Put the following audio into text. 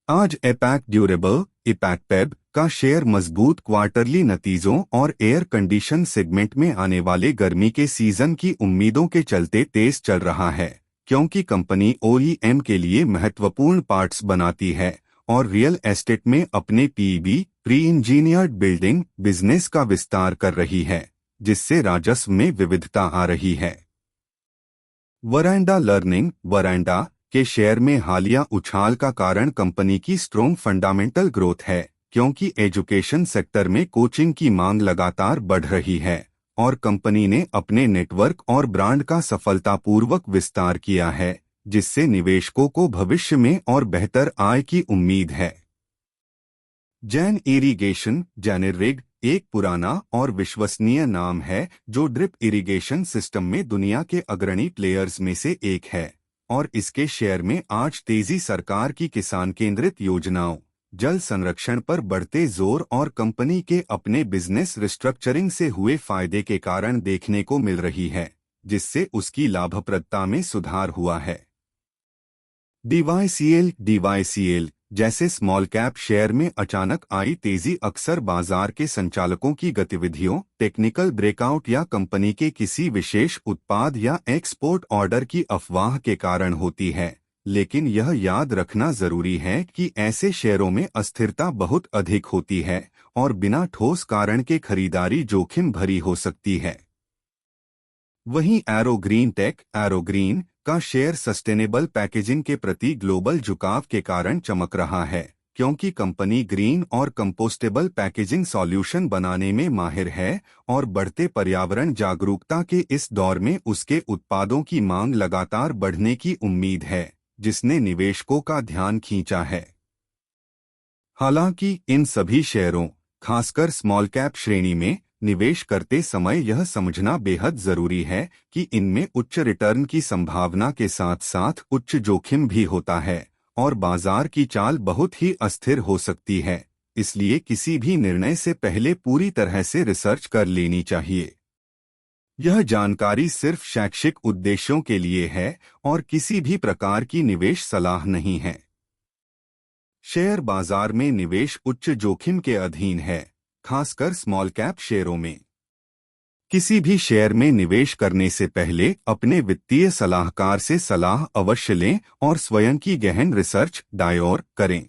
आज APAC durable इपैकपेब का share मजबूत क्वार्टरली नतीजों और एयर कंडीशन सेगमेंट में आने वाले गर्मी के सीजन की उम्मीदों के चलते तेज चल रहा है, क्योंकि कंपनी ओईएम के लिए महत्वपूर्ण पार्ट्स बनाती है और रियल एस्टेट में अपने PEB pre engineered building business का विस्तार कर रही है, जिससे राजस्व में विविधता आ रही है। वरांडा लर्निंग वरांडा के शेयर में हालिया उछाल का कारण कंपनी की स्ट्रॉन्ग फंडामेंटल ग्रोथ है, क्योंकि एजुकेशन सेक्टर में कोचिंग की मांग लगातार बढ़ रही है और कंपनी ने अपने नेटवर्क और ब्रांड का सफलतापूर्वक विस्तार किया है, जिससे निवेशकों को भविष्य में और बेहतर आय की उम्मीद है। जैन इरिगेशन जेनेरिग एक पुराना और विश्वसनीय नाम है जो ड्रिप इरिगेशन सिस्टम में दुनिया के अग्रणी प्लेयर्स में से एक है और इसके शेयर में आज तेजी सरकार की किसान केंद्रित योजनाओं, जल संरक्षण पर बढ़ते जोर और कंपनी के अपने बिजनेस रिस्ट्रक्चरिंग से हुए फायदे के कारण देखने को मिल रही है, जिससे उसकी लाभप्रदता में सुधार हुआ है। डीवाईसीएल जैसे स्मॉल कैप शेयर में अचानक आई तेजी अक्सर बाजार के संचालकों की गतिविधियों, टेक्निकल ब्रेकआउट या कंपनी के किसी विशेष उत्पाद या एक्सपोर्ट ऑर्डर की अफवाह के कारण होती है, लेकिन यह याद रखना जरूरी है कि ऐसे शेयरों में अस्थिरता बहुत अधिक होती है और बिना ठोस कारण के खरीदारी जोखिम भरी हो सकती है। वहीं एरो ग्रीन का शेयर सस्टेनेबल पैकेजिंग के प्रति ग्लोबल झुकाव के कारण चमक रहा है, क्योंकि कंपनी ग्रीन और कंपोस्टेबल पैकेजिंग सॉल्यूशन बनाने में माहिर है और बढ़ते पर्यावरण जागरूकता के इस दौर में उसके उत्पादों की मांग लगातार बढ़ने की उम्मीद है, जिसने निवेशकों का ध्यान खींचा है। हालांकि इन सभी शेयरों, खासकर स्मॉल कैप श्रेणी में निवेश करते समय यह समझना बेहद जरूरी है कि इनमें उच्च रिटर्न की संभावना के साथ साथ उच्च जोखिम भी होता है और बाजार की चाल बहुत ही अस्थिर हो सकती है, इसलिए किसी भी निर्णय से पहले पूरी तरह से रिसर्च कर लेनी चाहिए। यह जानकारी सिर्फ शैक्षिक उद्देश्यों के लिए है और किसी भी प्रकार की निवेश सलाह नहीं है। शेयर बाजार में निवेश उच्च जोखिम के अधीन है, खासकर स्मॉल कैप शेयरों में। किसी भी शेयर में निवेश करने से पहले अपने वित्तीय सलाहकार से सलाह अवश्य लें और स्वयं की गहन रिसर्च दायर करें।